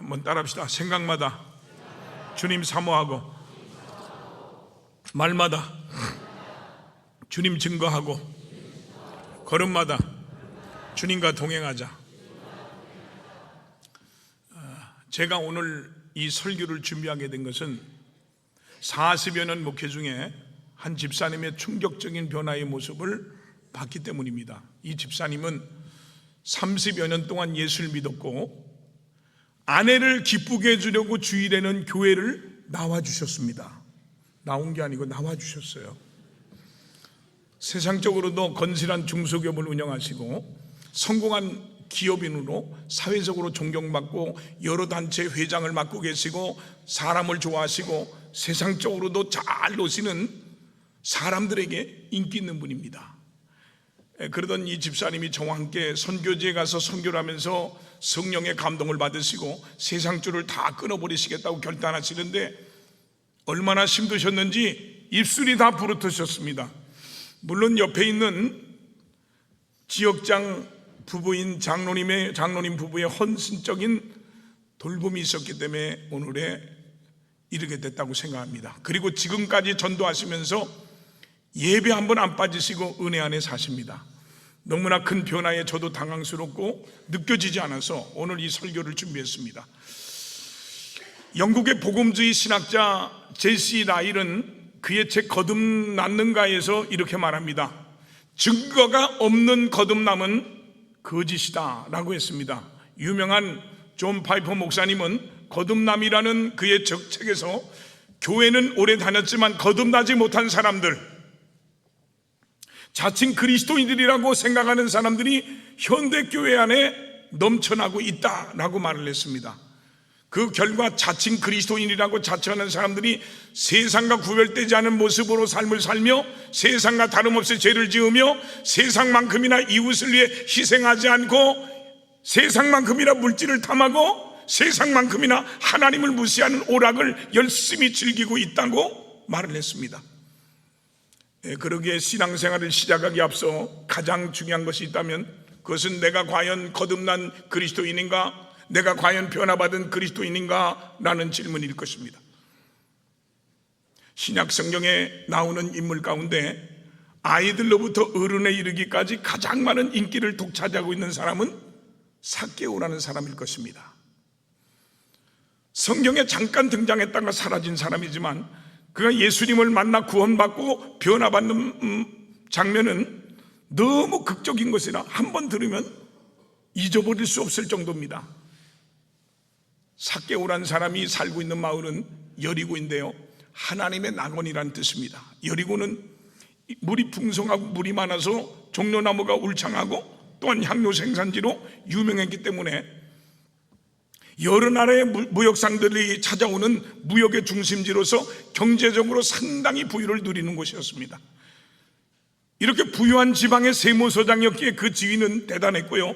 한번 따라합시다. 생각마다 주님 사모하고, 말마다 주님 증거하고, 걸음마다 주님과 동행하자. 제가 오늘 이 설교를 준비하게 된 것은 40여 년 목회 중에 한 집사님의 충격적인 변화의 모습을 봤기 때문입니다. 이 집사님은 30여 년 동안 예수를 믿었고 아내를 기쁘게 해주려고 주일에는 교회를 나와주셨습니다. 나온 게 아니고 나와주셨어요. 세상적으로도 건실한 중소기업을 운영하시고 성공한 기업인으로 사회적으로 존경받고 여러 단체 회장을 맡고 계시고 사람을 좋아하시고 세상적으로도 잘 노시는 사람들에게 인기 있는 분입니다. 그러던 이 집사님이 저와 함께 선교지에 가서 선교를 하면서 성령의 감동을 받으시고 세상줄을 다 끊어버리시겠다고 결단하시는데 얼마나 힘드셨는지 입술이 다 부르트셨습니다. 물론 옆에 있는 지역장 부부인 장로님 부부의 헌신적인 돌봄이 있었기 때문에 오늘에 이르게 됐다고 생각합니다. 그리고 지금까지 전도하시면서 예배 한 번 안 빠지시고 은혜 안에 사십니다. 너무나 큰 변화에 저도 당황스럽고 느껴지지 않아서 오늘 이 설교를 준비했습니다. 영국의 복음주의 신학자 제시 라일은 그의 책 거듭났는가에서 이렇게 말합니다. 증거가 없는 거듭남은 거짓이다 라고 했습니다. 유명한 존 파이퍼 목사님은 거듭남이라는 그의 책에서 교회는 오래 다녔지만 거듭나지 못한 사람들, 자칭 그리스도인들이라고 생각하는 사람들이 현대교회 안에 넘쳐나고 있다라고 말을 했습니다. 그 결과 자칭 그리스도인이라고 자처하는 사람들이 세상과 구별되지 않은 모습으로 삶을 살며 세상과 다름없이 죄를 지으며 세상만큼이나 이웃을 위해 희생하지 않고 세상만큼이나 물질을 탐하고 세상만큼이나 하나님을 무시하는 오락을 열심히 즐기고 있다고 말을 했습니다. 그러기에 신앙생활을 시작하기 앞서 가장 중요한 것이 있다면 그것은 내가 과연 거듭난 그리스도인인가, 내가 과연 변화받은 그리스도인인가 라는 질문일 것입니다. 신약 성경에 나오는 인물 가운데 아이들로부터 어른에 이르기까지 가장 많은 인기를 독차지하고 있는 사람은 삭개오라는 사람일 것입니다. 성경에 잠깐 등장했다가 사라진 사람이지만 그가 예수님을 만나 구원받고 변화받는 장면은 너무 극적인 것이라 한 번 들으면 잊어버릴 수 없을 정도입니다. 삭개오라는 사람이 살고 있는 마을은 여리고인데요, 하나님의 낙원이라는 뜻입니다. 여리고는 물이 풍성하고 물이 많아서 종려나무가 울창하고 또한 향료 생산지로 유명했기 때문에 여러 나라의 무역상들이 찾아오는 무역의 중심지로서 경제적으로 상당히 부유를 누리는 곳이었습니다. 이렇게 부유한 지방의 세무서장이었기에 그 지위는 대단했고요,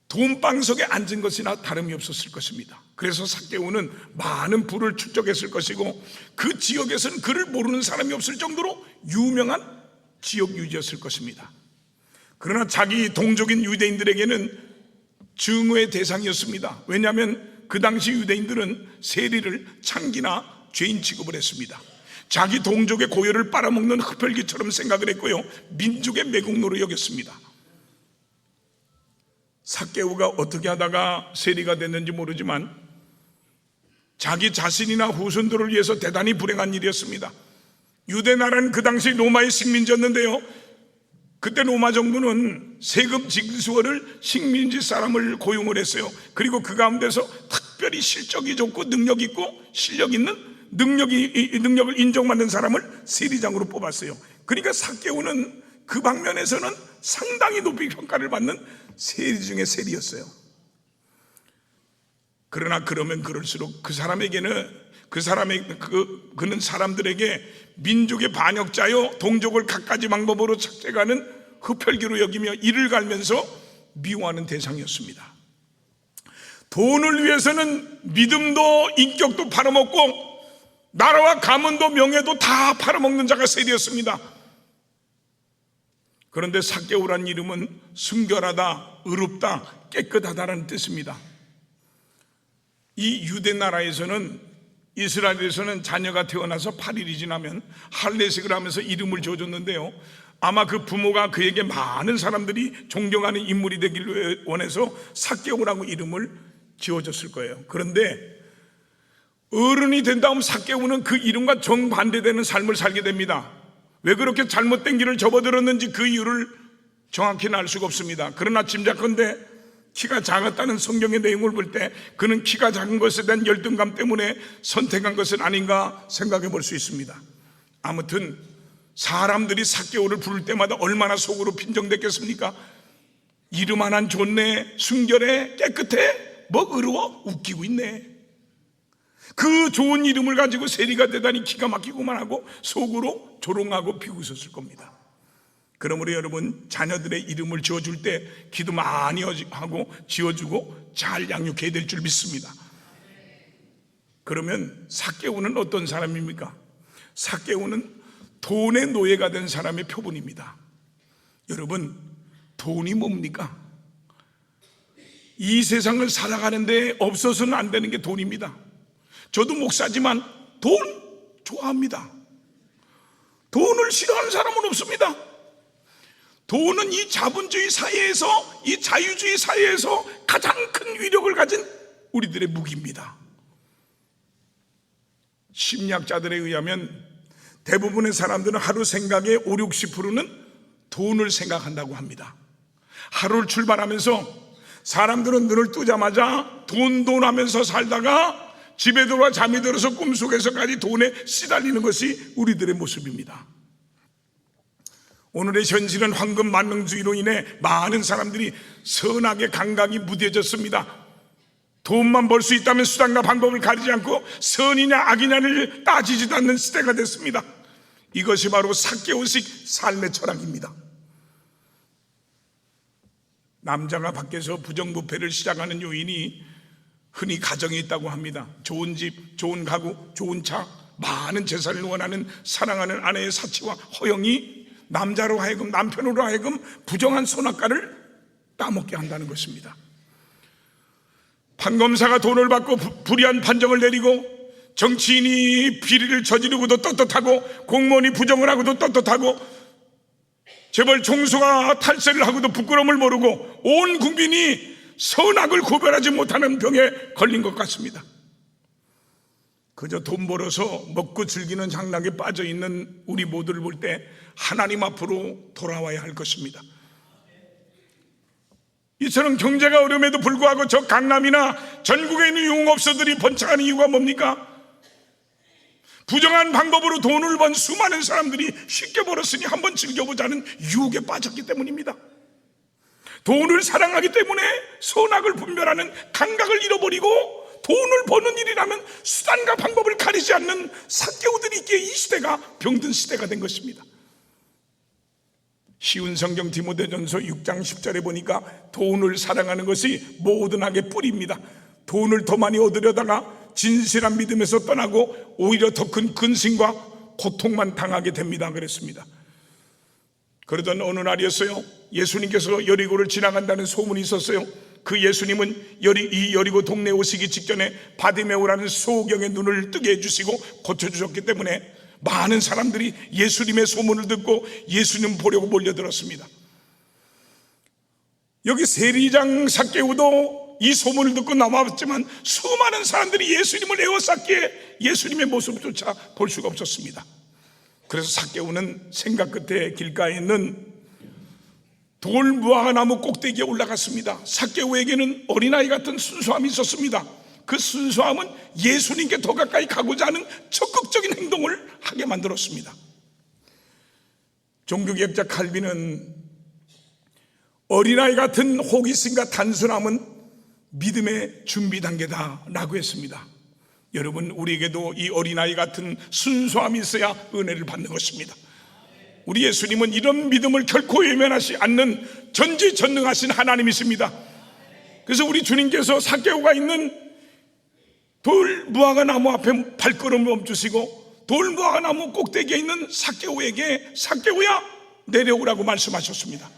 돈방석에 앉은 것이나 다름이 없었을 것입니다. 그래서 삭개오는 많은 부를 축적했을 것이고 그 지역에서는 그를 모르는 사람이 없을 정도로 유명한 지역 유지였을 것입니다. 그러나 자기 동족인 유대인들에게는 증오의 대상이었습니다. 왜냐하면 그 당시 유대인들은 세리를 창기나 죄인 취급을 했습니다. 자기 동족의 고열을 빨아먹는 흡혈귀처럼 생각을 했고요, 민족의 매국노로 여겼습니다. 삭개오가 어떻게 하다가 세리가 됐는지 모르지만 자기 자신이나 후손들을 위해서 대단히 불행한 일이었습니다. 유대 나라는 그 당시 로마의 식민지였는데요, 그때 로마 정부는 세금 징수를 식민지 사람을 고용을 했어요. 그리고 그 가운데서 특별히 실적이 좋고 능력 있고 실력 있는 능력을 인정받는 사람을 세리장으로 뽑았어요. 그러니까 삭개오는 그 방면에서는 상당히 높이 평가를 받는 세리 중에 세리였어요. 그러나 그러면 그럴수록 그는 사람들에게 민족의 반역자요 동족을 갖가지 방법으로 착취하는 흡혈귀로 여기며 이를 갈면서 미워하는 대상이었습니다. 돈을 위해서는 믿음도 인격도 팔아먹고 나라와 가문도 명예도 다 팔아먹는 자가 세리였습니다. 그런데 삭개오란 이름은 순결하다, 의롭다, 깨끗하다라는 뜻입니다. 이 유대 나라에서는, 이스라엘에서는 자녀가 태어나서 8일이 지나면 할례식을 하면서 이름을 지어줬는데요, 아마 그 부모가 그에게 많은 사람들이 존경하는 인물이 되기를 원해서 삭개오라고 이름을 지어줬을 거예요. 그런데 어른이 된 다음 삭개오는 그 이름과 정반대되는 삶을 살게 됩니다. 왜 그렇게 잘못된 길을 접어들었는지 그 이유를 정확히는 알 수가 없습니다. 그러나 짐작컨대 키가 작았다는 성경의 내용을 볼 때 그는 키가 작은 것에 대한 열등감 때문에 선택한 것은 아닌가 생각해 볼 수 있습니다. 아무튼 사람들이 삭개오를 부를 때마다 얼마나 속으로 빈정댔겠습니까? 이름 하나는 좋네, 순결해, 깨끗해, 뭐 의로워, 웃기고 있네. 그 좋은 이름을 가지고 세리가 되다니 기가 막히고만 하고 속으로 조롱하고 비웃었을 겁니다. 그러므로 여러분, 자녀들의 이름을 지어줄 때 기도 많이 하고 지어주고 잘 양육해야 될 줄 믿습니다. 그러면 삭개오는 어떤 사람입니까? 삭개오는 돈의 노예가 된 사람의 표본입니다. 여러분, 돈이 뭡니까? 이 세상을 살아가는데 없어서는 안 되는 게 돈입니다. 저도 목사지만 돈 좋아합니다. 돈을 싫어하는 사람은 없습니다. 돈은 이 자본주의 사회에서, 이 자유주의 사회에서 가장 큰 위력을 가진 우리들의 무기입니다. 심리학자들에 의하면 대부분의 사람들은 하루 생각의 50-60%는 돈을 생각한다고 합니다. 하루를 출발하면서 사람들은 눈을 뜨자마자 돈 하면서 살다가 집에 들어와 잠이 들어서 꿈속에서까지 돈에 시달리는 것이 우리들의 모습입니다. 오늘의 현실은 황금 만능주의로 인해 많은 사람들이 선악의 감각이 무뎌졌습니다. 돈만 벌 수 있다면 수단과 방법을 가리지 않고 선이냐 악이냐를 따지지도 않는 시대가 됐습니다. 이것이 바로 삭개오식 삶의 철학입니다. 남자가 밖에서 부정부패를 시작하는 요인이 흔히 가정에 있다고 합니다. 좋은 집, 좋은 가구, 좋은 차, 많은 재산을 원하는 사랑하는 아내의 사치와 허영이 남자로 하여금, 남편으로 하여금 부정한 선악과를 따먹게 한다는 것입니다. 판검사가 돈을 받고 불의한 판정을 내리고, 정치인이 비리를 저지르고도 떳떳하고, 공무원이 부정을 하고도 떳떳하고, 재벌 총수가 탈세를 하고도 부끄러움을 모르고 온 국민이 선악을 구별하지 못하는 병에 걸린 것 같습니다. 그저 돈 벌어서 먹고 즐기는 향락에 빠져 있는 우리 모두를 볼 때 하나님 앞으로 돌아와야 할 것입니다. 이처럼 경제가 어려움에도 불구하고 저 강남이나 전국에 있는 유흥업소들이 번창하는 이유가 뭡니까? 부정한 방법으로 돈을 번 수많은 사람들이 쉽게 벌었으니 한번 즐겨보자는 유혹에 빠졌기 때문입니다. 돈을 사랑하기 때문에 선악을 분별하는 감각을 잃어버리고 돈을 버는 일이라면 수단과 방법을 가리지 않는 삭개오들이 있기에 이 시대가 병든 시대가 된 것입니다. 쉬운 성경 디모데전서 6장 10절에 보니까 돈을 사랑하는 것이 모든 악의 뿌리입니다. 돈을 더 많이 얻으려다가 진실한 믿음에서 떠나고 오히려 더 큰 근심과 고통만 당하게 됩니다 그랬습니다. 그러던 어느 날이었어요. 예수님께서 여리고를 지나간다는 소문이 있었어요. 그 예수님은 이 여리고 동네에 오시기 직전에 바디메오라는 소경의 눈을 뜨게 해주시고 고쳐주셨기 때문에 많은 사람들이 예수님의 소문을 듣고 예수님 보려고 몰려들었습니다. 여기 세리장 삭개오도 이 소문을 듣고 나왔지만 수많은 사람들이 예수님을 에워쌌기에 예수님의 모습조차 볼 수가 없었습니다. 그래서 삭개오는 생각 끝에 길가에 있는 돌무화과나무 꼭대기에 올라갔습니다. 삭개오에게는 어린아이 같은 순수함이 있었습니다. 그 순수함은 예수님께 더 가까이 가고자 하는 적극적인 행동을 하게 만들었습니다. 종교개혁자 칼빈은 어린아이 같은 호기심과 단순함은 믿음의 준비 단계다라고 했습니다. 여러분, 우리에게도 이 어린아이 같은 순수함이 있어야 은혜를 받는 것입니다. 우리 예수님은 이런 믿음을 결코 외면하지 않는 전지전능하신 하나님이십니다. 그래서 우리 주님께서 삭개오가 있는 돌무화과 나무 앞에 발걸음을 멈추시고 돌무화과 나무 꼭대기에 있는 삭개오에게 삭개오야 내려오라고 말씀하셨습니다.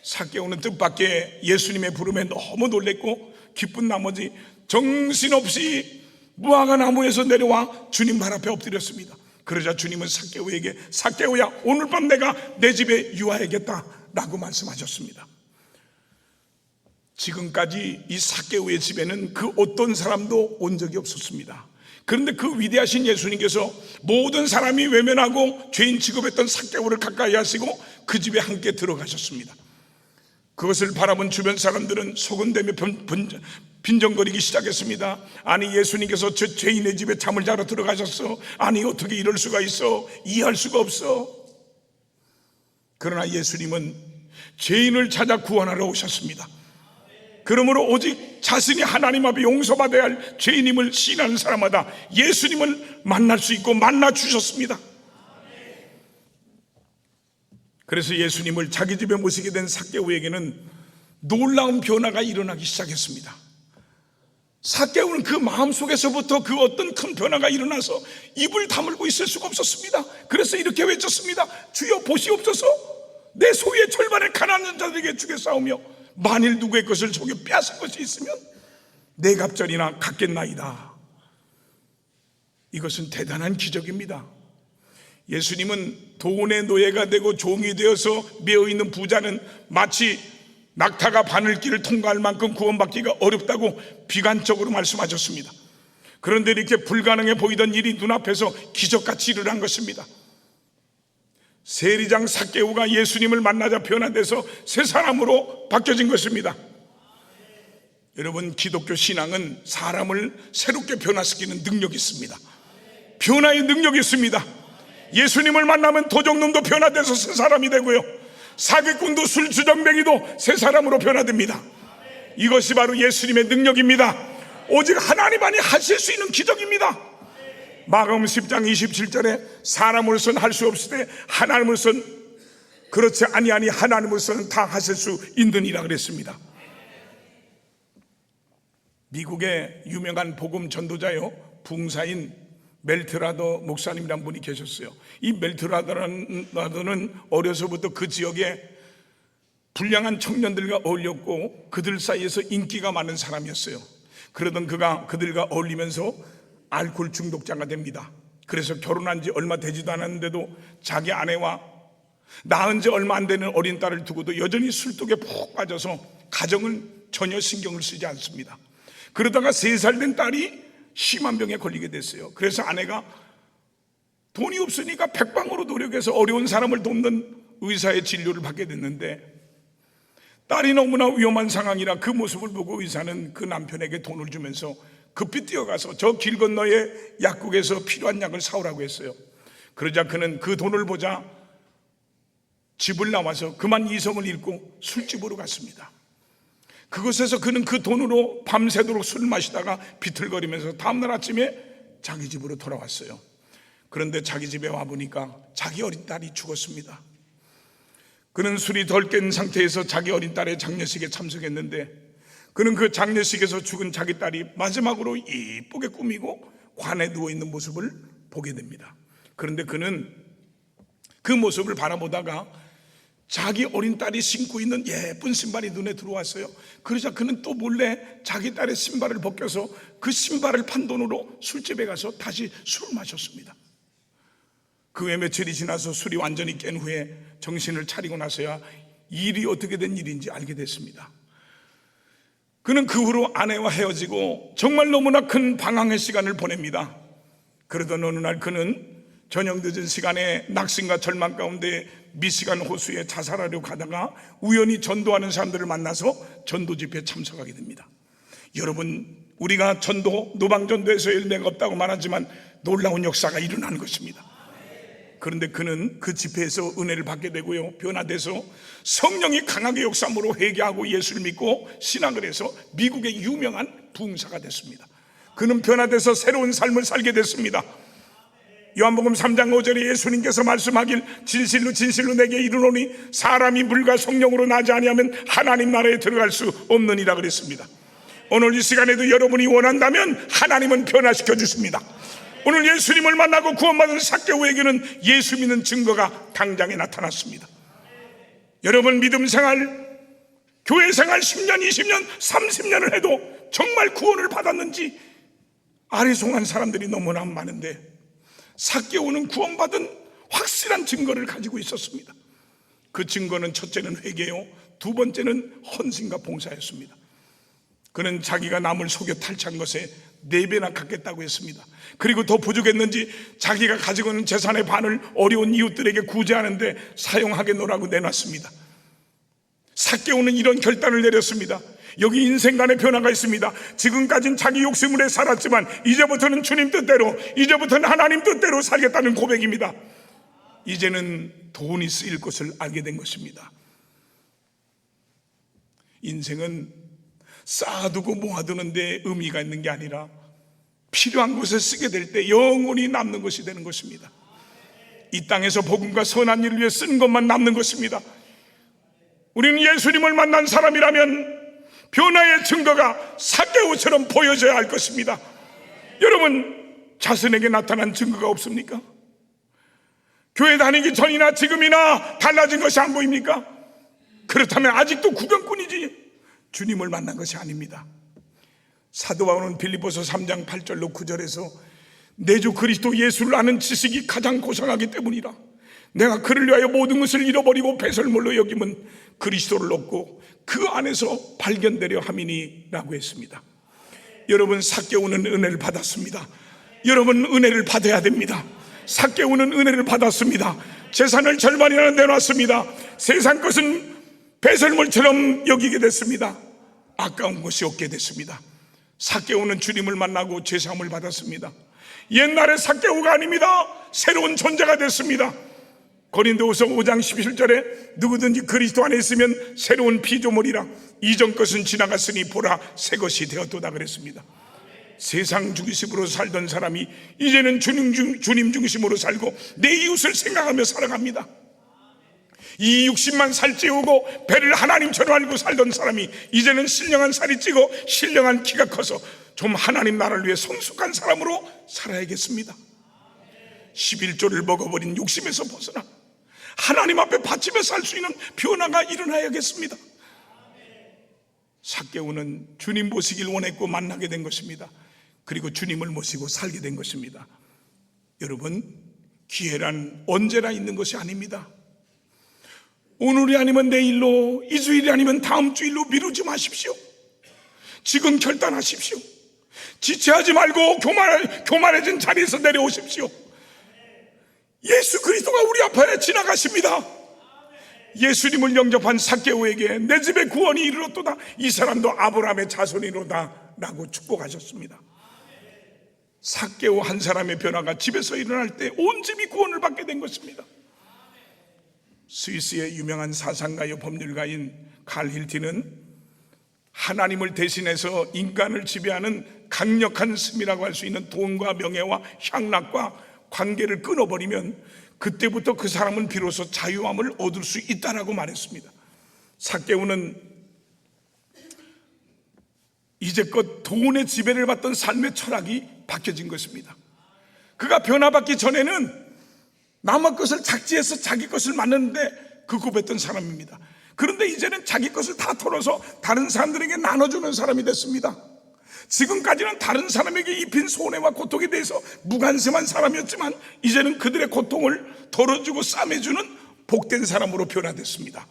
삭개오는 뜻밖의 예수님의 부름에 너무 놀랬고 기쁜 나머지 정신없이 무화과 나무에서 내려와 주님 발 앞에 엎드렸습니다. 그러자 주님은 삭개오에게 삭개오야, 오늘 밤 내가 내 집에 유하야겠다 라고 말씀하셨습니다. 지금까지 이 삭개오의 집에는 그 어떤 사람도 온 적이 없었습니다. 그런데 그 위대하신 예수님께서 모든 사람이 외면하고 죄인 취급했던 삭개오를 가까이 하시고 그 집에 함께 들어가셨습니다. 그것을 바라본 주변 사람들은 소곤대며 빈정거리기 시작했습니다. 아니, 예수님께서 저 죄인의 집에 잠을 자러 들어가셨어? 아니, 어떻게 이럴 수가 있어? 이해할 수가 없어. 그러나 예수님은 죄인을 찾아 구원하러 오셨습니다. 그러므로 오직 자신이 하나님 앞에 용서받아야 할 죄인임을 시인하는 사람마다 예수님을 만날 수 있고 만나 주셨습니다. 그래서 예수님을 자기 집에 모시게 된 삭개오에게는 놀라운 변화가 일어나기 시작했습니다. 삭개오는 그 마음속에서부터 그 어떤 큰 변화가 일어나서 입을 다물고 있을 수가 없었습니다. 그래서 이렇게 외쳤습니다. 주여 보시옵소서, 내 소유의 절반을 가난한 자들에게 주겠사오며 만일 누구의 것을 속여 빼앗을 것이 있으면 내 갑절이나 갖겠나이다. 이것은 대단한 기적입니다. 예수님은 돈의 노예가 되고 종이 되어서 매어있는 부자는 마치 낙타가 바늘길을 통과할 만큼 구원받기가 어렵다고 비관적으로 말씀하셨습니다. 그런데 이렇게 불가능해 보이던 일이 눈앞에서 기적같이 일어난 것입니다. 세리장 삭개오가 예수님을 만나자 변화돼서 새 사람으로 바뀌어진 것입니다. 여러분, 기독교 신앙은 사람을 새롭게 변화시키는 능력이 있습니다. 변화의 능력이 있습니다. 예수님을 만나면 도적놈도 변화돼서 새 사람이 되고요, 사기꾼도 술주정뱅이도 새 사람으로 변화됩니다. 이것이 바로 예수님의 능력입니다. 오직 하나님만이 하실 수 있는 기적입니다. 마가복음 10장 27절에 사람으로서는 할 수 없을 때 하나님으로서는 그렇지 아니하니 하나님으로서는 다 하실 수 있느니라 그랬습니다. 미국의 유명한 복음 전도자요, 붕사인 멜트라더 목사님이란 분이 계셨어요. 이 멜트라더는 어려서부터 그 지역에 불량한 청년들과 어울렸고 그들 사이에서 인기가 많은 사람이었어요. 그러던 그가 그들과 어울리면서 알코올 중독자가 됩니다. 그래서 결혼한 지 얼마 되지도 않았는데도 자기 아내와 낳은 지 얼마 안 되는 어린 딸을 두고도 여전히 술독에 푹 빠져서 가정을 전혀 신경을 쓰지 않습니다. 그러다가 3살 된 딸이 심한 병에 걸리게 됐어요. 그래서 아내가 돈이 없으니까 백방으로 노력해서 어려운 사람을 돕는 의사의 진료를 받게 됐는데, 딸이 너무나 위험한 상황이라 그 모습을 보고 의사는 그 남편에게 돈을 주면서 급히 뛰어가서 저 길 건너에 약국에서 필요한 약을 사오라고 했어요. 그러자 그는 그 돈을 보자 집을 나와서 그만 이성을 잃고 술집으로 갔습니다. 그곳에서 그는 그 돈으로 밤새도록 술을 마시다가 비틀거리면서 다음날 아침에 자기 집으로 돌아왔어요. 그런데 자기 집에 와보니까 자기 어린 딸이 죽었습니다. 그는 술이 덜 깬 상태에서 자기 어린 딸의 장례식에 참석했는데, 그는 그 장례식에서 죽은 자기 딸이 마지막으로 이쁘게 꾸미고 관에 누워있는 모습을 보게 됩니다. 그런데 그는 그 모습을 바라보다가 자기 어린 딸이 신고 있는 예쁜 신발이 눈에 들어왔어요. 그러자 그는 또 몰래 자기 딸의 신발을 벗겨서 그 신발을 판 돈으로 술집에 가서 다시 술을 마셨습니다. 그 후에 며칠이 지나서 술이 완전히 깬 후에 정신을 차리고 나서야 일이 어떻게 된 일인지 알게 됐습니다. 그는 그 후로 아내와 헤어지고 정말 너무나 큰 방황의 시간을 보냅니다. 그러던 어느 날 그는 저녁 늦은 시간에 낙심과 절망 가운데 미시간 호수에 자살하려 가다가 우연히 전도하는 사람들을 만나서 전도 집회에 참석하게 됩니다. 여러분, 우리가 전도, 노방전도에서 열매가 없다고 말하지만 놀라운 역사가 일어나는 것입니다. 그런데 그는 그 집회에서 은혜를 받게 되고요, 변화돼서 성령이 강하게 역사함으로 회개하고 예수를 믿고 신앙을 해서 미국의 유명한 부흥사가 됐습니다. 그는 변화돼서 새로운 삶을 살게 됐습니다. 요한복음 3장 5절에 예수님께서 말씀하길 진실로 진실로 내게 이르노니 사람이 물과 성령으로 나지 아니하면 하나님 나라에 들어갈 수 없느니라 그랬습니다. 오늘 이 시간에도 여러분이 원한다면 하나님은 변화시켜 주십니다. 오늘 예수님을 만나고 구원받은 삭개오에게는 예수 믿는 증거가 당장에 나타났습니다. 여러분, 믿음 생활 교회 생활 10년, 20년, 30년을 해도 정말 구원을 받았는지 아리송한 사람들이 너무나 많은데, 삭개오는 구원받은 확실한 증거를 가지고 있었습니다. 그 증거는 첫째는 회개요, 두 번째는 헌신과 봉사였습니다. 그는 자기가 남을 속여 탈취한 것에 4배나 갚겠다고 했습니다. 그리고 더 부족했는지 자기가 가지고 있는 재산의 반을 어려운 이웃들에게 구제하는데 사용하겠노라고 내놨습니다. 삭개오는 이런 결단을 내렸습니다. 여기 인생 간의 변화가 있습니다. 지금까지는 자기 욕심으로 살았지만 이제부터는 주님 뜻대로, 이제부터는 하나님 뜻대로 살겠다는 고백입니다. 이제는 돈이 쓰일 것을 알게 된 것입니다. 인생은 쌓아두고 모아두는 데 의미가 있는 게 아니라 필요한 곳에 쓰게 될 때 영원히 남는 것이 되는 것입니다. 이 땅에서 복음과 선한 일을 위해 쓰는 것만 남는 것입니다. 우리는 예수님을 만난 사람이라면 변화의 증거가 삭개오처럼 보여져야 할 것입니다. 여러분, 자신에게 나타난 증거가 없습니까? 교회 다니기 전이나 지금이나 달라진 것이 안 보입니까? 그렇다면 아직도 구경꾼이지 주님을 만난 것이 아닙니다. 사도 바울은 빌립보서 3장 8절로 9절에서 내 주 그리스도 예수를 아는 지식이 가장 고상하기 때문이라 내가 그를 위하여 모든 것을 잃어버리고 배설물로 여김은 그리스도를 얻고 그 안에서 발견되려 함이니 라고 했습니다. 여러분, 삭개오는 은혜를 받았습니다. 여러분, 은혜를 받아야 됩니다. 삭개오는 은혜를 받았습니다. 재산을 절반이나 내놨습니다. 세상 것은 배설물처럼 여기게 됐습니다. 아까운 것이 없게 됐습니다. 삭개오는 주님을 만나고 죄사함을 받았습니다. 옛날의 삭개오가 아닙니다. 새로운 존재가 됐습니다. 고린도후서 5장 17절에 누구든지 그리스도 안에 있으면 새로운 피조물이라 이전 것은 지나갔으니 보라 새 것이 되었도다 그랬습니다. 세상 중심으로 살던 사람이 이제는 주님 중심으로 살고 내 이웃을 생각하며 살아갑니다. 이 육신만 살찌우고 배를 하나님처럼 알고 살던 사람이 이제는 신령한 살이 찌고 신령한 키가 커서 좀 하나님 나라를 위해 성숙한 사람으로 살아야겠습니다. 11조를 먹어버린 욕심에서 벗어나 하나님 앞에 바치며 살 수 있는 변화가 일어나야겠습니다. 삭개오는 주님 모시길 원했고 만나게 된 것입니다. 그리고 주님을 모시고 살게 된 것입니다. 여러분, 기회란 언제나 있는 것이 아닙니다. 오늘이 아니면 내일로, 이 주일이 아니면 다음 주일로 미루지 마십시오. 지금 결단하십시오. 지체하지 말고 교만해진 자리에서 내려오십시오. 예수 그리스도가 우리 앞에 지나가십니다. 예수님을 영접한 삭개오에게 내 집에 구원이 이르렀도다, 이 사람도 아브라함의 자손이로다 라고 축복하셨습니다. 삭개오 한 사람의 변화가 집에서 일어날 때 온 집이 구원을 받게 된 것입니다. 스위스의 유명한 사상가요 법률가인 칼 힐티는 하나님을 대신해서 인간을 지배하는 강력한 습이라고 할 수 있는 돈과 명예와 향락과 관계를 끊어버리면 그때부터 그 사람은 비로소 자유함을 얻을 수 있다라고 말했습니다. 삭개오는 이제껏 돈의 지배를 받던 삶의 철학이 바뀌어진 것입니다. 그가 변화받기 전에는 남의 것을 착지해서 자기 것을 만드는데 급급했던 사람입니다. 그런데 이제는 자기 것을 다 털어서 다른 사람들에게 나눠주는 사람이 됐습니다. 지금까지는 다른 사람에게 입힌 손해와 고통에 대해서 무관심한 사람이었지만 이제는 그들의 고통을 덜어주고 싸매주는 복된 사람으로 변화됐습니다.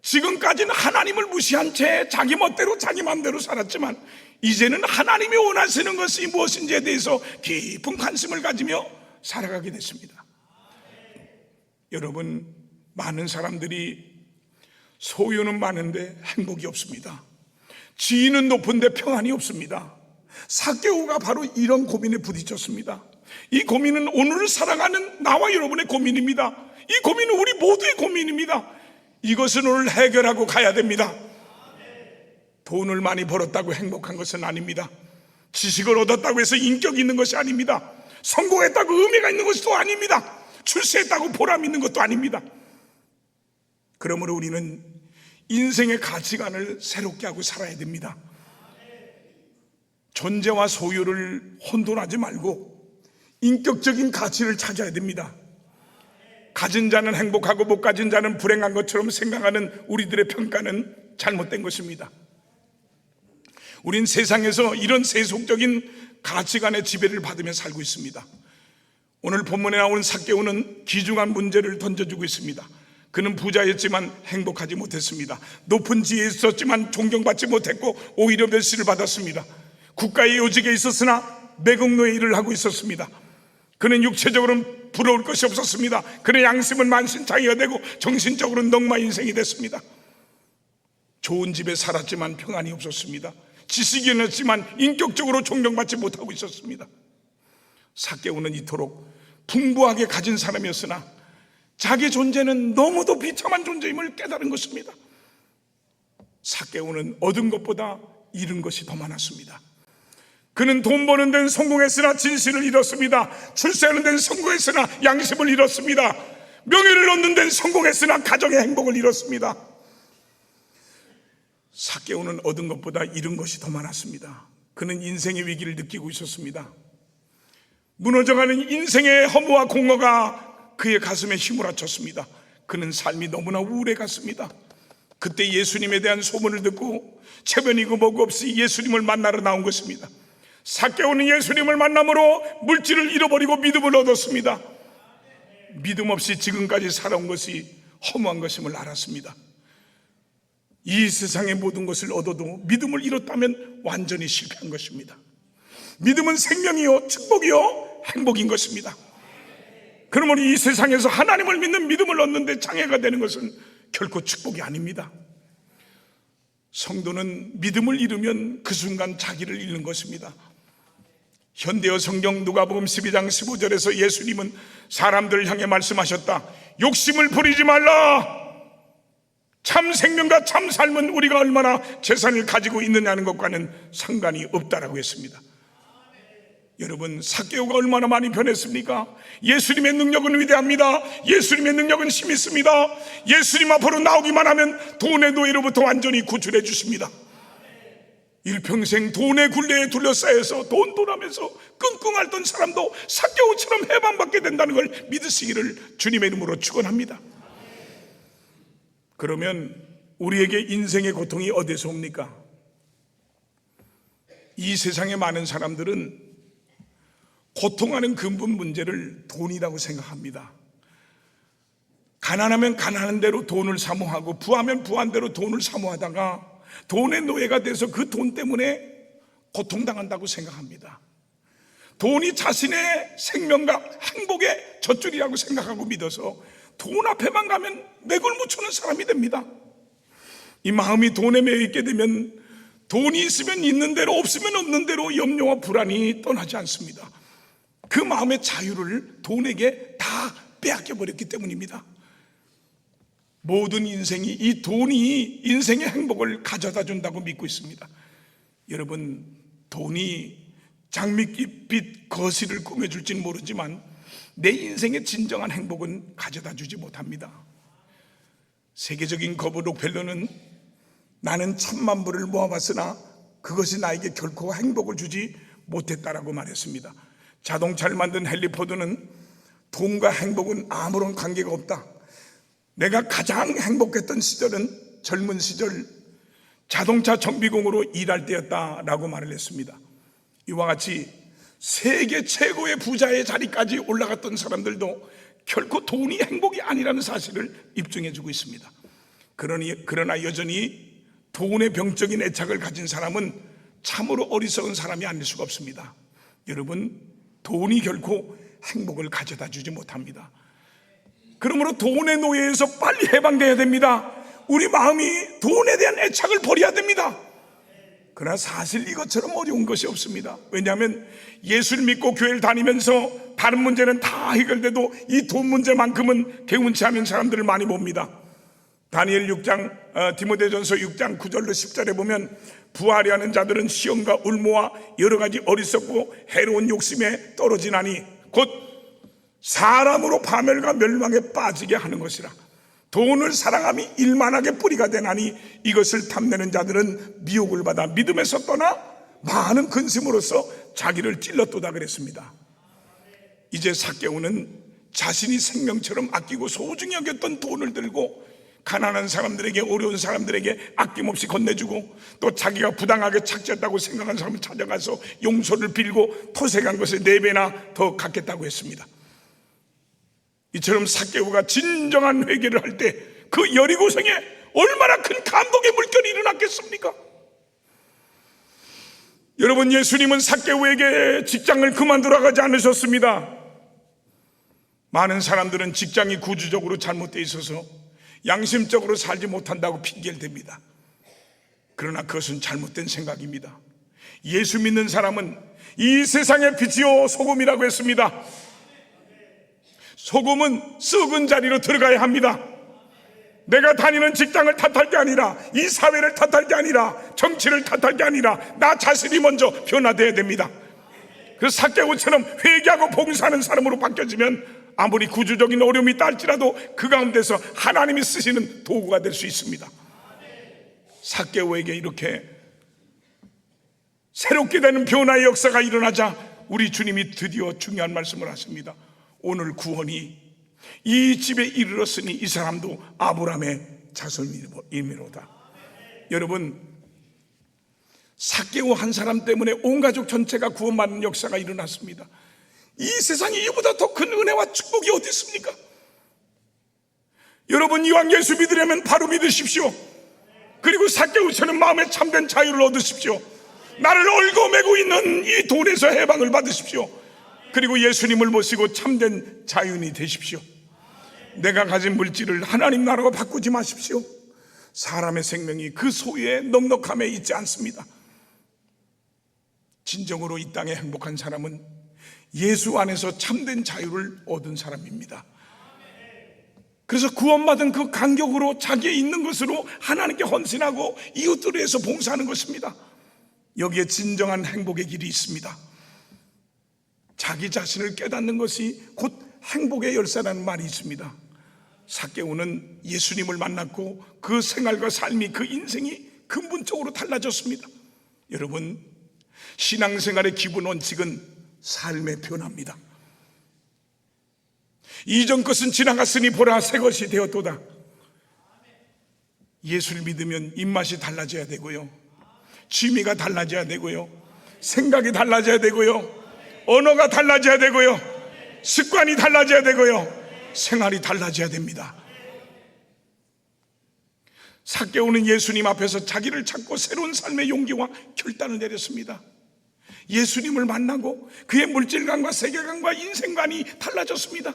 지금까지는 하나님을 무시한 채 자기 멋대로 자기 마음대로 살았지만 이제는 하나님이 원하시는 것이 무엇인지에 대해서 깊은 관심을 가지며 살아가게 됐습니다. 여러분, 많은 사람들이 소유는 많은데 행복이 없습니다. 지위는 높은데 평안이 없습니다. 삭개오가 바로 이런 고민에 부딪혔습니다. 이 고민은 오늘을 살아가는 나와 여러분의 고민입니다. 이 고민은 우리 모두의 고민입니다. 이것은 오늘 해결하고 가야 됩니다. 돈을 많이 벌었다고 행복한 것은 아닙니다. 지식을 얻었다고 해서 인격이 있는 것이 아닙니다. 성공했다고 의미가 있는 것도 아닙니다. 출세했다고 보람 있는 것도 아닙니다. 그러므로 우리는 인생의 가치관을 새롭게 하고 살아야 됩니다. 존재와 소유를 혼돈하지 말고 인격적인 가치를 찾아야 됩니다. 가진 자는 행복하고 못 가진 자는 불행한 것처럼 생각하는 우리들의 평가는 잘못된 것입니다. 우린 세상에서 이런 세속적인 가치관의 지배를 받으며 살고 있습니다. 오늘 본문에 나오는 삭개오는 귀중한 문제를 던져주고 있습니다. 그는 부자였지만 행복하지 못했습니다. 높은 지위에 있었지만 존경받지 못했고 오히려 멸시를 받았습니다. 국가의 요직에 있었으나 매국노의 일을 하고 있었습니다. 그는 육체적으로는 부러울 것이 없었습니다. 그는 양심은 만신창이가 되고 정신적으로는 넉마 인생이 됐습니다. 좋은 집에 살았지만 평안이 없었습니다. 지식이 있었지만 인격적으로 존경받지 못하고 있었습니다. 삭개오는 이토록 풍부하게 가진 사람이었으나 자기 존재는 너무도 비참한 존재임을 깨달은 것입니다. 삭개오는 얻은 것보다 잃은 것이 더 많았습니다. 그는 돈 버는 데는 성공했으나 진실을 잃었습니다. 출세하는 데는 성공했으나 양심을 잃었습니다. 명예를 얻는 데는 성공했으나 가정의 행복을 잃었습니다. 삭개오는 얻은 것보다 잃은 것이 더 많았습니다. 그는 인생의 위기를 느끼고 있었습니다. 무너져가는 인생의 허무와 공허가 그의 가슴에 휘몰아쳤습니다. 그는 삶이 너무나 우울해 갔습니다. 그때 예수님에 대한 소문을 듣고 체면이고 뭐고 없이 예수님을 만나러 나온 것입니다. 삭개오는 예수님을 만남으로 물질을 잃어버리고 믿음을 얻었습니다. 믿음 없이 지금까지 살아온 것이 허무한 것임을 알았습니다. 이 세상의 모든 것을 얻어도 믿음을 잃었다면 완전히 실패한 것입니다. 믿음은 생명이요 축복이요 행복인 것입니다. 그러므로 이 세상에서 하나님을 믿는 믿음을 얻는데 장애가 되는 것은 결코 축복이 아닙니다. 성도는 믿음을 잃으면 그 순간 자기를 잃는 것입니다. 현대어 성경 누가복음 12장 15절에서 예수님은 사람들을 향해 말씀하셨다. 욕심을 부리지 말라. 참 생명과 참 삶은 우리가 얼마나 재산을 가지고 있느냐는 것과는 상관이 없다라고 했습니다. 여러분, 삭개오가 얼마나 많이 변했습니까? 예수님의 능력은 위대합니다. 예수님의 능력은 힘이 있습니다. 예수님 앞으로 나오기만 하면 돈의 노예로부터 완전히 구출해 주십니다. 일평생 돈의 굴레에 둘러싸여서 돈하면서 끙끙 앓던 사람도 삭개오처럼 해방받게 된다는 걸 믿으시기를 주님의 이름으로 축원합니다. 그러면 우리에게 인생의 고통이 어디서 옵니까? 이 세상의 많은 사람들은 고통하는 근본 문제를 돈이라고 생각합니다. 가난하면 가난한 대로 돈을 사모하고 부하면 부한 대로 돈을 사모하다가 돈의 노예가 돼서 그 돈 때문에 고통당한다고 생각합니다. 돈이 자신의 생명과 행복의 젖줄이라고 생각하고 믿어서 돈 앞에만 가면 맥을 못 추는 사람이 됩니다. 이 마음이 돈에 매여 있게 되면 돈이 있으면 있는 대로 없으면 없는 대로 염려와 불안이 떠나지 않습니다. 그 마음의 자유를 돈에게 다 빼앗겨 버렸기 때문입니다. 모든 인생이 이 돈이 인생의 행복을 가져다 준다고 믿고 있습니다. 여러분, 돈이 장밋빛 거실을 꾸며줄지는 모르지만 내 인생의 진정한 행복은 가져다 주지 못합니다. 세계적인 거부 록펠러는 나는 1000만 불을 모아봤으나 그것이 나에게 결코 행복을 주지 못했다라고 말했습니다. 자동차를 만든 헨리 포드는 돈과 행복은 아무런 관계가 없다. 내가 가장 행복했던 시절은 젊은 시절 자동차 정비공으로 일할 때였다라고 말을 했습니다. 이와 같이 세계 최고의 부자의 자리까지 올라갔던 사람들도 결코 돈이 행복이 아니라는 사실을 입증해 주고 있습니다. 그러나 여전히 돈의 병적인 애착을 가진 사람은 참으로 어리석은 사람이 아닐 수가 없습니다. 여러분, 돈이 결코 행복을 가져다 주지 못합니다. 그러므로 돈의 노예에서 빨리 해방돼야 됩니다. 우리 마음이 돈에 대한 애착을 버려야 됩니다. 그러나 사실 이것처럼 어려운 것이 없습니다. 왜냐하면 예수를 믿고 교회를 다니면서 다른 문제는 다 해결돼도 이 돈 문제만큼은 개운치 않은 사람들을 많이 봅니다. 다니엘 6장, 디모데전서 6장 9절로 10절에 보면 부하려 하는 자들은 시험과 울모와 여러 가지 어리석고 해로운 욕심에 떨어지나니 곧 사람으로 파멸과 멸망에 빠지게 하는 것이라. 돈을 사랑함이 일만하게 뿌리가 되나니 이것을 탐내는 자들은 미혹을 받아 믿음에서 떠나 많은 근심으로써 자기를 찔렀도다 그랬습니다. 이제 삭개오는 자신이 생명처럼 아끼고 소중히 여겼던 돈을 들고 가난한 사람들에게, 어려운 사람들에게 아낌없이 건네주고, 또 자기가 부당하게 착취했다고 생각한 사람을 찾아가서 용서를 빌고 토색한 것을 4배나 더 갚겠다고 했습니다. 이처럼 삭개오가 진정한 회개를 할 때 그 여리고성에 얼마나 큰 감동의 물결이 일어났겠습니까? 여러분, 예수님은 삭개오에게 직장을 그만두라 가지 않으셨습니다. 많은 사람들은 직장이 구조적으로 잘못되어 있어서 양심적으로 살지 못한다고 핑계를 댑니다. 그러나 그것은 잘못된 생각입니다. 예수 믿는 사람은 이 세상의 빛이요 소금이라고 했습니다. 소금은 썩은 자리로 들어가야 합니다. 내가 다니는 직장을 탓할 게 아니라, 이 사회를 탓할 게 아니라, 정치를 탓할 게 아니라 나 자신이 먼저 변화되어야 됩니다. 그 삭개오처럼 회개하고 봉사하는 사람으로 바뀌어지면 아무리 구조적인 어려움이 있다 할지라도 그 가운데서 하나님이 쓰시는 도구가 될 수 있습니다. 삭개오에게 이렇게 새롭게 되는 변화의 역사가 일어나자 우리 주님이 드디어 중요한 말씀을 하십니다. 오늘 구원이 이 집에 이르렀으니 이 사람도 아브라함의 자손이미로다. 여러분, 삭개오 한 사람 때문에 온 가족 전체가 구원받는 역사가 일어났습니다. 이 세상에 이보다 더 큰 은혜와 축복이 어디 있습니까? 여러분, 이왕 예수 믿으려면 바로 믿으십시오. 그리고 삭개오처럼 마음에 참된 자유를 얻으십시오. 나를 얽어매고 있는 이 돈에서 해방을 받으십시오. 그리고 예수님을 모시고 참된 자유인이 되십시오. 내가 가진 물질을 하나님 나라로 바꾸지 마십시오. 사람의 생명이 그 소유의 넉넉함에 있지 않습니다. 진정으로 이 땅에 행복한 사람은 예수 안에서 참된 자유를 얻은 사람입니다. 그래서 구원받은 그 간격으로 자기의 있는 것으로 하나님께 헌신하고 이웃들을 위해서 봉사하는 것입니다. 여기에 진정한 행복의 길이 있습니다. 자기 자신을 깨닫는 것이 곧 행복의 열쇠라는 말이 있습니다. 삭개오는 예수님을 만났고 그 생활과 삶이, 그 인생이 근본적으로 달라졌습니다. 여러분, 신앙생활의 기본 원칙은 삶의 변화입니다. 이전 것은 지나갔으니 보라 새 것이 되었도다. 예수를 믿으면 입맛이 달라져야 되고요, 취미가 달라져야 되고요, 생각이 달라져야 되고요, 언어가 달라져야 되고요, 습관이 달라져야 되고요, 생활이 달라져야 됩니다. 삭개오는 예수님 앞에서 자기를 찾고 새로운 삶의 용기와 결단을 내렸습니다. 예수님을 만나고 그의 물질관과 세계관과 인생관이 달라졌습니다.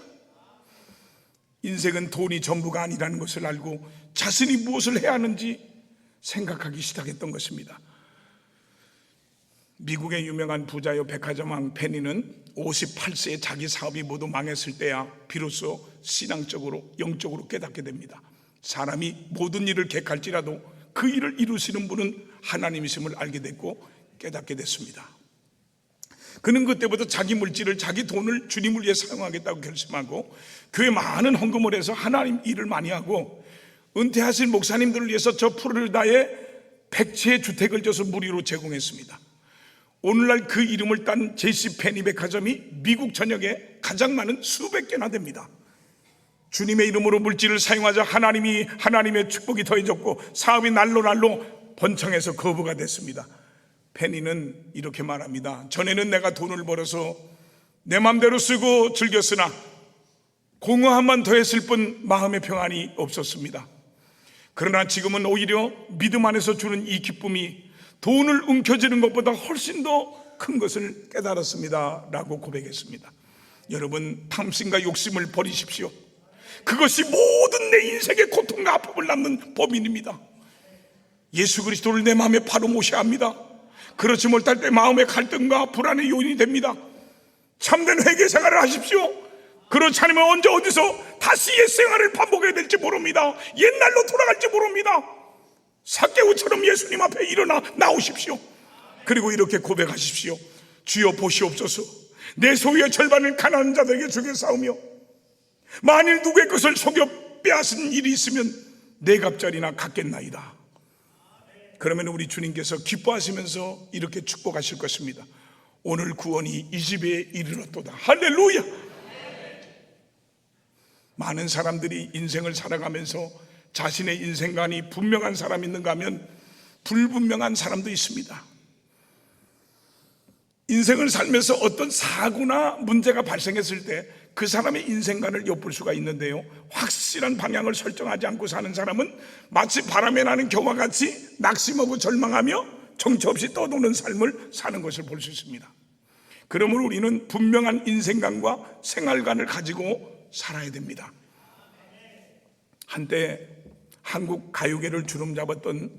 인생은 돈이 전부가 아니라는 것을 알고 자신이 무엇을 해야 하는지 생각하기 시작했던 것입니다. 미국의 유명한 부자요 백화점왕 페니는 58세에 자기 사업이 모두 망했을 때야 비로소 신앙적으로, 영적으로 깨닫게 됩니다. 사람이 모든 일을 객할지라도 그 일을 이루시는 분은 하나님이심을 알게 됐고 깨닫게 됐습니다. 그는 그때부터 자기 물질을, 자기 돈을 주님을 위해 사용하겠다고 결심하고 교회 많은 헌금을 해서 하나님 일을 많이 하고, 은퇴하신 목사님들을 위해서 저 플로리다에 100채의 주택을 줘서 무료로 제공했습니다. 오늘날 그 이름을 딴 제시 페니 백화점이 미국 전역에 가장 많은 수백 개나 됩니다. 주님의 이름으로 물질을 사용하자 하나님의 축복이 더해졌고 사업이 날로 번창해서 거부가 됐습니다. 페니는 이렇게 말합니다. 전에는 내가 돈을 벌어서 내 맘대로 쓰고 즐겼으나 공허함만 더했을 뿐 마음의 평안이 없었습니다. 그러나 지금은 오히려 믿음 안에서 주는 이 기쁨이 돈을 움켜쥐는 것보다 훨씬 더 큰 것을 깨달았습니다 라고 고백했습니다. 여러분, 탐심과 욕심을 버리십시오. 그것이 모든 내 인생의 고통과 아픔을 낳는 범인입니다. 예수 그리스도를 내 마음에 바로 모셔야 합니다. 그렇지 못할 때 마음의 갈등과 불안의 요인이 됩니다. 참된 회개 생활을 하십시오. 그렇지 않으면 언제 어디서 다시 옛 생활을 반복해야 될지 모릅니다. 옛날로 돌아갈지 모릅니다. 삭개오처럼 예수님 앞에 일어나 나오십시오. 그리고 이렇게 고백하십시오. 주여 보시옵소서, 내 소유의 절반을 가난한 자들에게 주겠사오며 만일 누구의 것을 속여 빼앗은 일이 있으면 네 갑짜리나 갚겠나이다. 그러면 우리 주님께서 기뻐하시면서 이렇게 축복하실 것입니다. 오늘 구원이 이 집에 이르렀도다. 할렐루야. 많은 사람들이 인생을 살아가면서 자신의 인생관이 분명한 사람이 있는가 하면 불분명한 사람도 있습니다. 인생을 살면서 어떤 사고나 문제가 발생했을 때 그 사람의 인생관을 엿볼 수가 있는데요, 확실한 방향을 설정하지 않고 사는 사람은 마치 바람에 나는 겨와 같이 낙심하고 절망하며 정처 없이 떠도는 삶을 사는 것을 볼 수 있습니다. 그러므로 우리는 분명한 인생관과 생활관을 가지고 살아야 됩니다. 한때 한국 가요계를 주름잡았던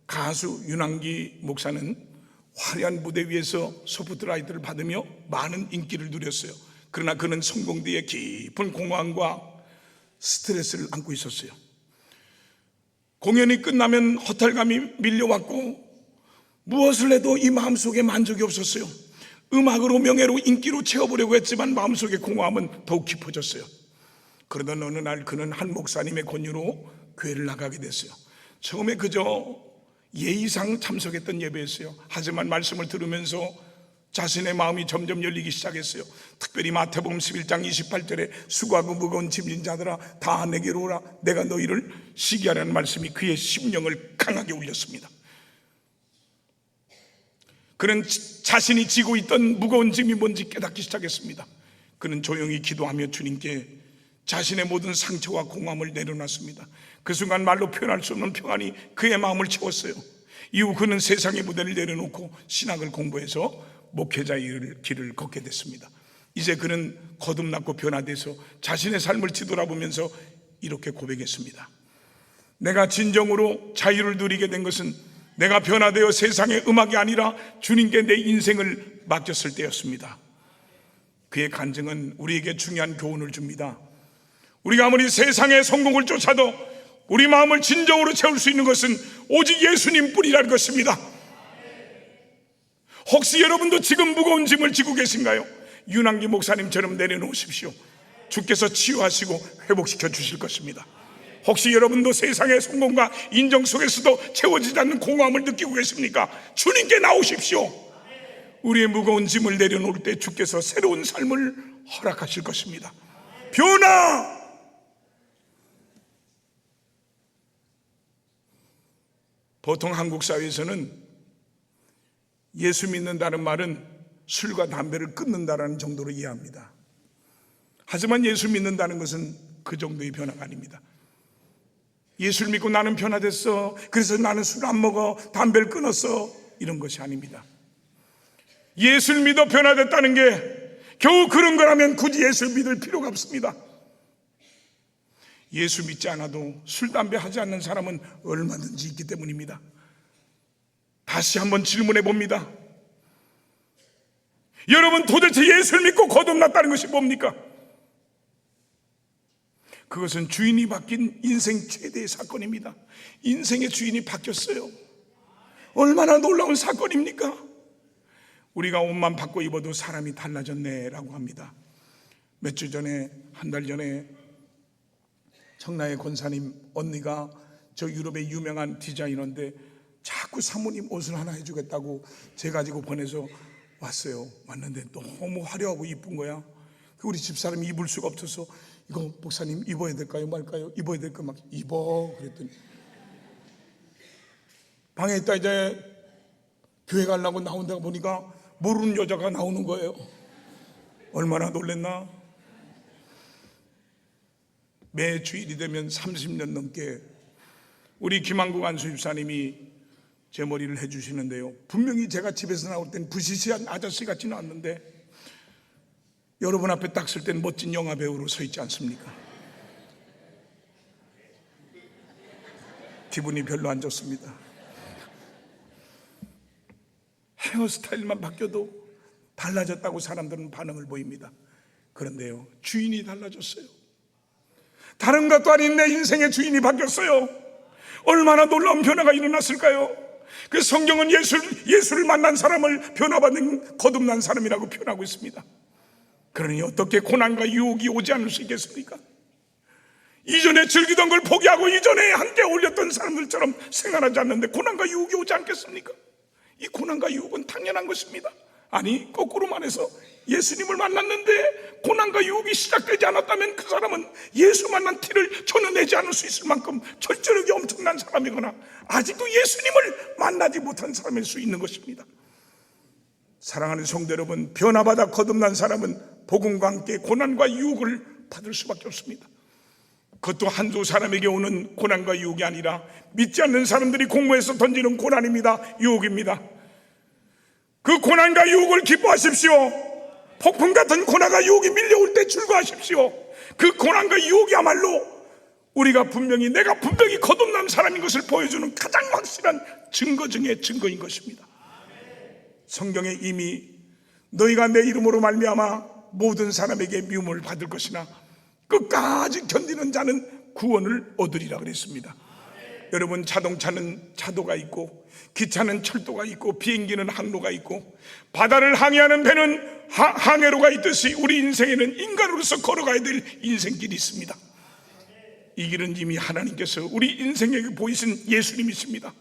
가수 윤항기 목사는 화려한 무대 위에서 소프트라이트를 받으며 많은 인기를 누렸어요. 그러나 그는 성공 뒤에 깊은 공허함과 스트레스를 안고 있었어요. 공연이 끝나면 허탈감이 밀려왔고 무엇을 해도 이 마음속에 만족이 없었어요. 음악으로 명예로 인기로 채워보려고 했지만 마음속의 공허함은 더욱 깊어졌어요. 그러던 어느 날 그는 한 목사님의 권유로 교회를 나가게 됐어요. 처음에 그저 예의상 참석했던 예배였어요. 하지만 말씀을 들으면서 자신의 마음이 점점 열리기 시작했어요. 특별히 마태복음 11장 28절에 수고하고 무거운 짐진 자들아 다 내게로 오라 내가 너희를 쉬게 하라는 말씀이 그의 심령을 강하게 울렸습니다. 그는 자신이 지고 있던 무거운 짐이 뭔지 깨닫기 시작했습니다. 그는 조용히 기도하며 주님께 자신의 모든 상처와 공허함을 내려놨습니다. 그 순간 말로 표현할 수 없는 평안이 그의 마음을 채웠어요. 이후 그는 세상의 무대를 내려놓고 신학을 공부해서 목회자의 길을 걷게 됐습니다. 이제 그는 거듭났고 변화돼서 자신의 삶을 뒤돌아보면서 이렇게 고백했습니다. 내가 진정으로 자유를 누리게 된 것은 내가 변화되어 세상의 음악이 아니라 주님께 내 인생을 맡겼을 때였습니다. 그의 간증은 우리에게 중요한 교훈을 줍니다. 우리가 아무리 세상의 성공을 쫓아도 우리 마음을 진정으로 채울 수 있는 것은 오직 예수님 뿐이라는 것입니다. 혹시 여러분도 지금 무거운 짐을 지고 계신가요? 윤항기 목사님처럼 내려놓으십시오. 주께서 치유하시고 회복시켜 주실 것입니다. 혹시 여러분도 세상의 성공과 인정 속에서도 채워지지 않는 공허함을 느끼고 계십니까? 주님께 나오십시오. 우리의 무거운 짐을 내려놓을 때 주께서 새로운 삶을 허락하실 것입니다. 변화! 보통 한국 사회에서는 예수 믿는다는 말은 술과 담배를 끊는다는 정도로 이해합니다. 하지만 예수 믿는다는 것은 그 정도의 변화가 아닙니다. 예수를 믿고 나는 변화됐어, 그래서 나는 술 안 먹어, 담배를 끊었어, 이런 것이 아닙니다. 예수를 믿어 변화됐다는 게 겨우 그런 거라면 굳이 예수를 믿을 필요가 없습니다. 예수 믿지 않아도 술, 담배 하지 않는 사람은 얼마든지 있기 때문입니다. 다시 한번 질문해 봅니다. 여러분, 도대체 예수를 믿고 거듭났다는 것이 뭡니까? 그것은 주인이 바뀐 인생 최대의 사건입니다. 인생의 주인이 바뀌었어요. 얼마나 놀라운 사건입니까? 우리가 옷만 바꿔 입어도 사람이 달라졌네라고 합니다. 몇 주 전에, 한 달 전에 청라의 권사님 언니가 저 유럽의 유명한 디자이너인데 자꾸 사모님 옷을 하나 해주겠다고 제 가지고 보내서 왔어요. 왔는데 너무 화려하고 이쁜 거야. 우리 집사람이 입을 수가 없어서 이거 목사님 입어야 될까요 말까요? 입어야 될까 막 입어 그랬더니 방에 있다 이제 교회 가려고 나온다고 보니까 모르는 여자가 나오는 거예요. 얼마나 놀랬나? 매 주일이 되면 30년 넘게 우리 김한국 안수집사님이 제 머리를 해주시는데요, 분명히 제가 집에서 나올 땐 부시시한 아저씨 같지는 않는데 여러분 앞에 딱 쓸 땐 멋진 영화배우로 서 있지 않습니까? 기분이 별로 안 좋습니다. 헤어스타일만 바뀌어도 달라졌다고 사람들은 반응을 보입니다. 그런데요, 주인이 달라졌어요. 다른 것도 아닌 내 인생의 주인이 바뀌었어요. 얼마나 놀라운 변화가 일어났을까요? 그 성경은 예수를 만난 사람을 변화받는 거듭난 사람이라고 표현하고 있습니다. 그러니 어떻게 고난과 유혹이 오지 않을 수 있겠습니까? 이전에 즐기던 걸 포기하고 이전에 함께 어울렸던 사람들처럼 생활하지 않는데 고난과 유혹이 오지 않겠습니까? 이 고난과 유혹은 당연한 것입니다. 아니, 거꾸로 말해서 예수님을 만났는데 고난과 유혹이 시작되지 않았다면 그 사람은 예수 만난 티를 전혀 내지 않을 수 있을 만큼 절제력이 엄청난 사람이거나 아직도 예수님을 만나지 못한 사람일 수 있는 것입니다. 사랑하는 성도 여러분, 변화받아 거듭난 사람은 복음과 함께 고난과 유혹을 받을 수밖에 없습니다. 그것도 한두 사람에게 오는 고난과 유혹이 아니라 믿지 않는 사람들이 공모해서 던지는 고난입니다. 유혹입니다. 그 고난과 유혹을 기뻐하십시오. 폭풍 같은 고난과 유혹이 밀려올 때 즐거워하십시오. 그 고난과 유혹이야말로 내가 분명히 거듭난 사람인 것을 보여주는 가장 확실한 증거 중의 증거인 것입니다. 성경에 이미 너희가 내 이름으로 말미암아 모든 사람에게 미움을 받을 것이나 끝까지 견디는 자는 구원을 얻으리라 그랬습니다. 여러분, 자동차는 차도가 있고 기차는 철도가 있고 비행기는 항로가 있고 바다를 항해하는 배는 항해로가 있듯이 우리 인생에는 인간으로서 걸어가야 될 인생길이 있습니다. 이 길은 이미 하나님께서 우리 인생에게 보이신 예수님이십니다.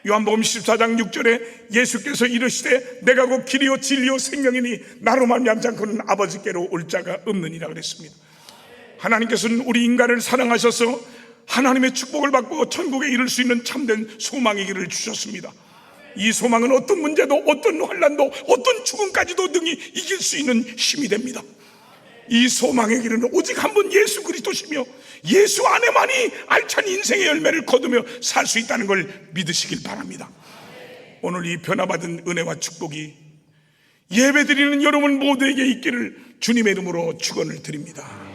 요한복음 14장 6절에 예수께서 이르시되 내가 곧 길이요 진리요 생명이니 나로 말미암지 않고는 아버지께로 올 자가 없느니라 그랬습니다. 하나님께서는 우리 인간을 사랑하셔서 하나님의 축복을 받고 천국에 이를 수 있는 참된 소망의 길을 주셨습니다. 이 소망은 어떤 문제도 어떤 환난도 어떤 죽음까지도 능히 이길 수 있는 힘이 됩니다. 이 소망의 길은 오직 한 분 예수 그리스도시며 예수 안에만이 알찬 인생의 열매를 거두며 살 수 있다는 걸 믿으시길 바랍니다. 오늘 이 변화받은 은혜와 축복이 예배드리는 여러분 모두에게 있기를 주님의 이름으로 축원을 드립니다.